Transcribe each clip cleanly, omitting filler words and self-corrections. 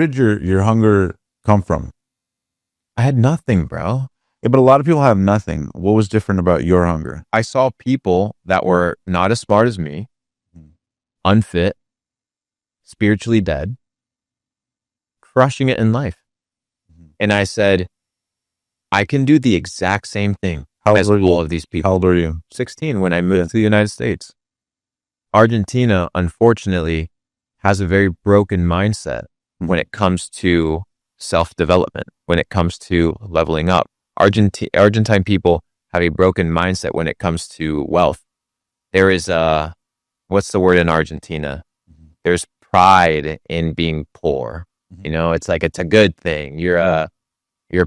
did your hunger come from? I had nothing, bro. Yeah, but a lot of people have nothing. What was different about your hunger? I saw people that were not as smart as me, unfit, spiritually dead, crushing it in life. And I said, I can do the exact same thing as all of these people. How old were you? 16 when I moved to the United States. Argentina, unfortunately, has a very broken mindset when it comes to self-development, when it comes to leveling up. Argentine people have a broken mindset when it comes to wealth. There is what's the word in Argentina? There's pride in being poor. You know, it's like, it's a good thing. You're a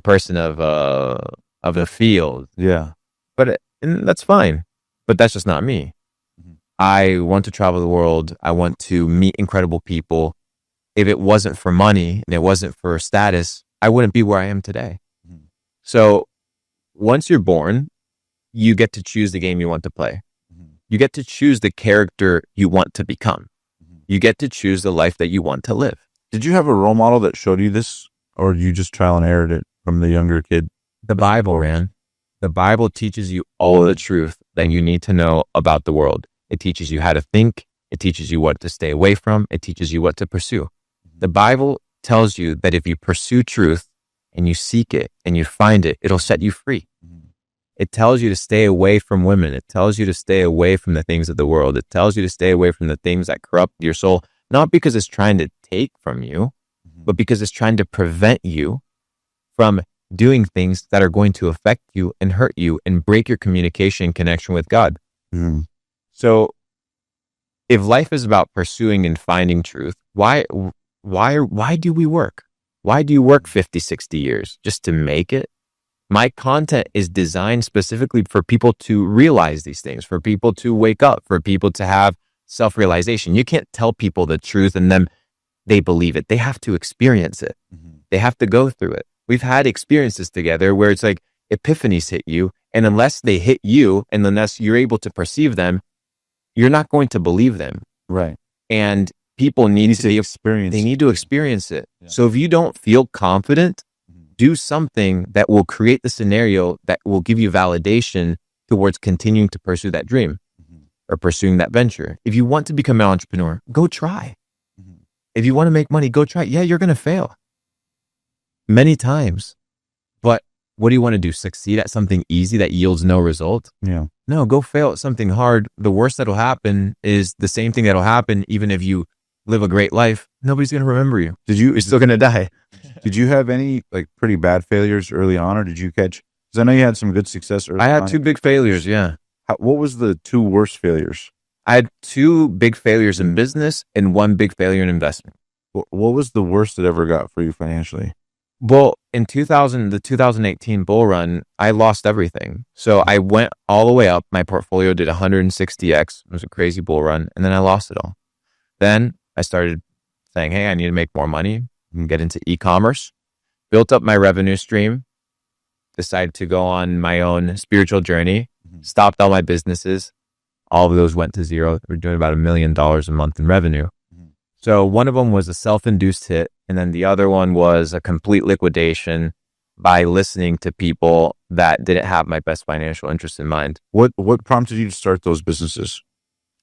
person of the field. Yeah. And that's fine. But that's just not me. I want to travel the world. I want to meet incredible people. If it wasn't for money and it wasn't for status, I wouldn't be where I am today. So once you're born, you get to choose the game you want to play. You get to choose the character you want to become. You get to choose the life that you want to live. Did you have a role model that showed you this, or you just trial and errored it from the younger kid? The Bible, man. The Bible teaches you all the truth that you need to know about the world. It teaches you how to think. It teaches you what to stay away from. It teaches you what to pursue. The Bible tells you that if you pursue truth and you seek it and you find it, it'll set you free. It tells you to stay away from women. It tells you to stay away from the things of the world. It tells you to stay away from the things that corrupt your soul, not because it's trying to take from you, but because it's trying to prevent you from doing things that are going to affect you and hurt you and break your communication connection with God. So if life is about pursuing and finding truth, why do we work? Why do you work 50, 60 years? Just to make it? My content is designed specifically for people to realize these things, for people to wake up, for people to have self-realization. You can't tell people the truth and then they believe it. They have to experience it. They have to go through it. We've had experiences together where it's like epiphanies hit you, and unless they hit you and unless you're able to perceive them, you're not going to believe them. Right. And people need to experience. They need to experience it. Yeah. So if you don't feel confident, do something that will create the scenario that will give you validation towards continuing to pursue that dream or pursuing that venture. If you want to become an entrepreneur, go try. If you want to make money, go try. Yeah, you're going to fail many times. But what do you want to do? Succeed at something easy that yields no result? Yeah. No, go fail at something hard. The worst that'll happen is the same thing that'll happen even if you live a great life. Nobody's going to remember you. You're still going to die. Did you have any like pretty bad failures early on, or did you catch? Because I know you had some good success early on. I had 2 big failures, yeah. What was the 2 worst failures? I had 2 big failures in business and 1 big failure in investment. What was the worst it ever got for you financially? Well, in the 2018 bull run, I lost everything. So I went all the way up. My portfolio did 160x. It was a crazy bull run. And then I lost it all. Then I started saying, hey, I need to make more money and get into e-commerce. Built up my revenue stream. Decided to go on my own spiritual journey. Stopped all my businesses. All of those went to zero. We're doing about $1 million a month in revenue. So one of them was a self-induced hit. And then the other one was a complete liquidation by listening to people that didn't have my best financial interest in mind. What prompted you to start those businesses?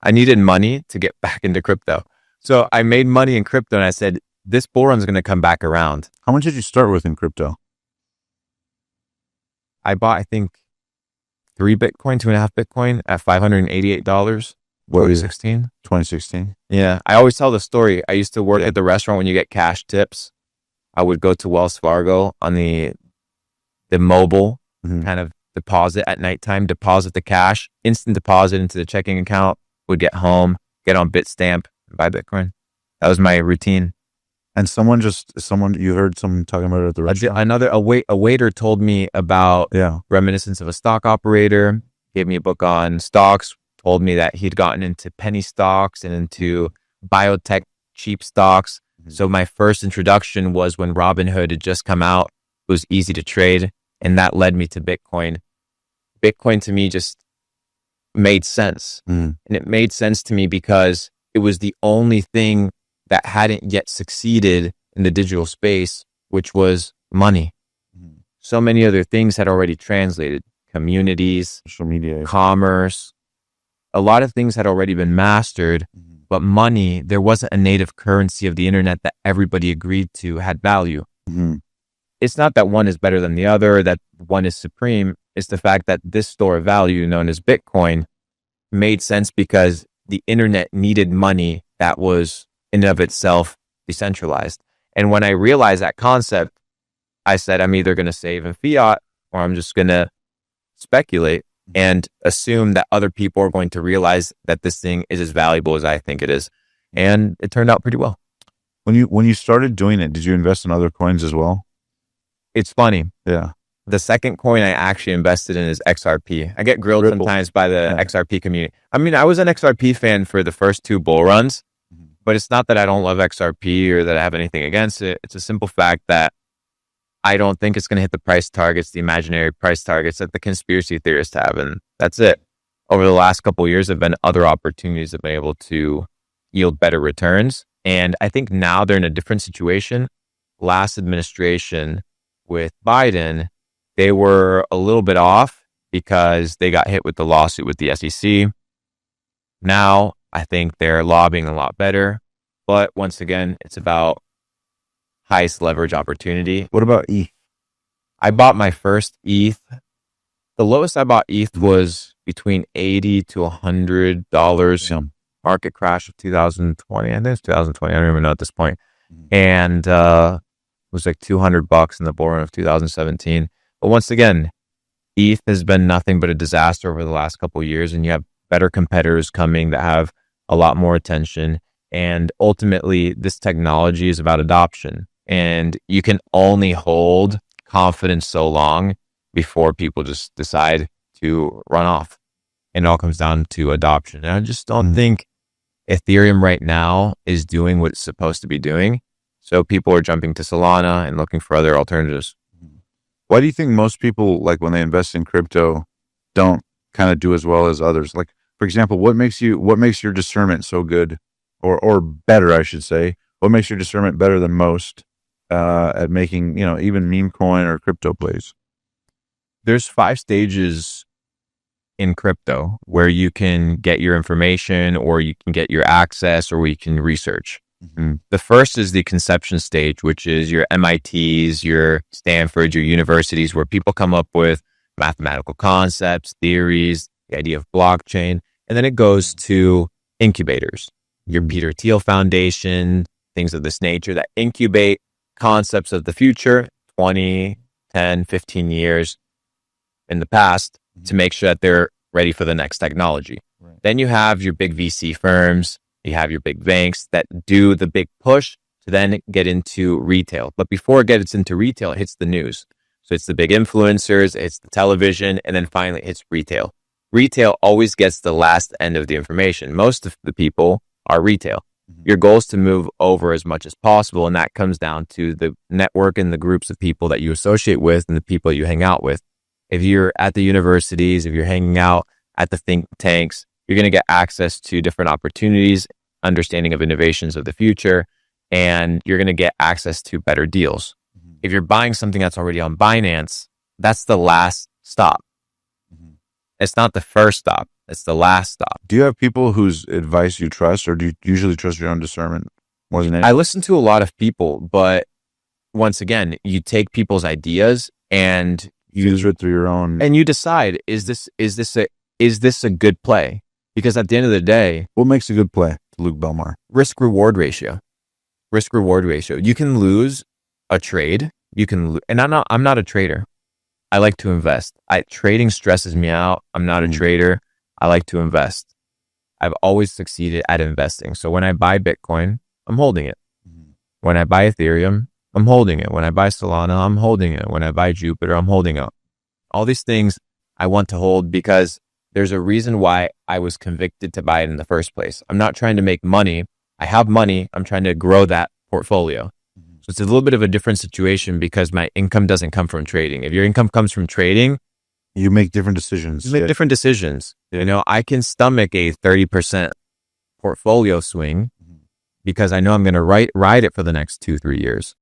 I needed money to get back into crypto. So I made money in crypto and I said, this bull run is going to come back around. How much did you start with in crypto? I bought, I think, 3 Bitcoin, 2.5 Bitcoin at $588. What was it? 2016. Yeah. I always tell the story. I used to work at the restaurant when you get cash tips. I would go to Wells Fargo on the mobile kind of deposit at nighttime, deposit the cash, instant deposit into the checking account, would get home, get on Bitstamp, buy Bitcoin. That was my routine. And you heard someone talking about it at the restaurant? A waiter told me about Reminiscence of a Stock Operator, gave me a book on stocks, told me that he'd gotten into penny stocks and into biotech cheap stocks. So my first introduction was when Robinhood had just come out. It was easy to trade, and that led me to Bitcoin. Bitcoin to me just made sense. And it made sense to me because it was the only thing that hadn't yet succeeded in the digital space, which was money. So many other things had already translated: communities, social media, commerce. A lot of things had already been mastered, but money, there wasn't a native currency of the internet that everybody agreed to had value. It's not that one is better than the other, that one is supreme. It's the fact that this store of value known as Bitcoin made sense because the internet needed money that was in and of itself decentralized. And when I realized that concept, I said, I'm either going to save in fiat or I'm just going to speculate and assume that other people are going to realize that this thing is as valuable as I think it is. And it turned out pretty well. When you started doing it, did you invest in other coins as well? It's funny. Yeah. The second coin I actually invested in is XRP. I get grilled Ripple. sometimes by the XRP community. I mean, I was an XRP fan for the first 2 bull runs, but it's not that I don't love XRP or that I have anything against it. It's a simple fact that I don't think it's going to hit the price targets, the imaginary price targets that the conspiracy theorists have. And that's it. Over the last couple of years, there have been other opportunities that have been able to yield better returns. And I think now they're in a different situation. Last administration with Biden, they were a little bit off because they got hit with the lawsuit with the SEC. Now, I think they're lobbying a lot better. But once again, it's about highest leverage opportunity. What about ETH? I bought my first ETH. The lowest I bought ETH was between $80 to $100. Yeah. Market crash of 2020. I think it's 2020. I don't even know at this point. And it was like $200 in the bull run of 2017. But once again, ETH has been nothing but a disaster over the last couple of years, and you have better competitors coming that have a lot more attention. And ultimately, this technology is about adoption. And you can only hold confidence so long before people just decide to run off. And it all comes down to adoption. And I just don't think Ethereum right now is doing what it's supposed to be doing. So people are jumping to Solana and looking for other alternatives. Why do you think most people, like when they invest in crypto, don't kind of do as well as others? Like, for example, what makes your discernment so good, or better, I should say? What makes your discernment better than most at making, even meme coin or crypto plays? There's 5 stages in crypto where you can get your information, or you can get your access, or where you can research. The first is the conception stage, which is your MITs, your Stanfords, your universities, where people come up with mathematical concepts, theories, the idea of blockchain. And then it goes to incubators, your Peter Thiel Foundation, things of this nature that incubate concepts of the future, 20, 10, 15 years in the past, to make sure that they're ready for the next technology. Right. Then you have your big VC firms, you have your big banks that do the big push to then get into retail. But before it gets into retail, it hits the news. So it's the big influencers, it's the television, and then finally it's retail. Retail always gets the last end of the information. Most of the people are retail. Your goal is to move over as much as possible, and that comes down to the network and the groups of people that you associate with and the people you hang out with. If you're at the universities, if you're hanging out at the think tanks, you're going to get access to different opportunities, understanding of innovations of the future, and you're going to get access to better deals. If you're buying something that's already on Binance, that's the last stop. It's not the first stop. It's the last stop. Do you have people whose advice you trust, or do you usually trust your own discernment more than anything? I listen to a lot of people, but once again, you take people's ideas and you filter it through your own, and you decide, is this a good play? Because at the end of the day, what makes a good play to Luke Belmar? Risk reward ratio. You can lose a trade. And I'm not a trader. I like to invest. Trading stresses me out. I'm not a trader. I like to invest. I've always succeeded at investing. So when I buy Bitcoin, I'm holding it. When I buy Ethereum, I'm holding it. When I buy Solana, I'm holding it. When I buy Jupiter, I'm holding it. All these things I want to hold because there's a reason why I was convicted to buy it in the first place. I'm not trying to make money. I have money. I'm trying to grow that portfolio. So it's a little bit of a different situation because my income doesn't come from trading. If your income comes from trading, you make different decisions. Yeah. I can stomach a 30% portfolio swing because I know I'm going to ride it for the next 2-3 years.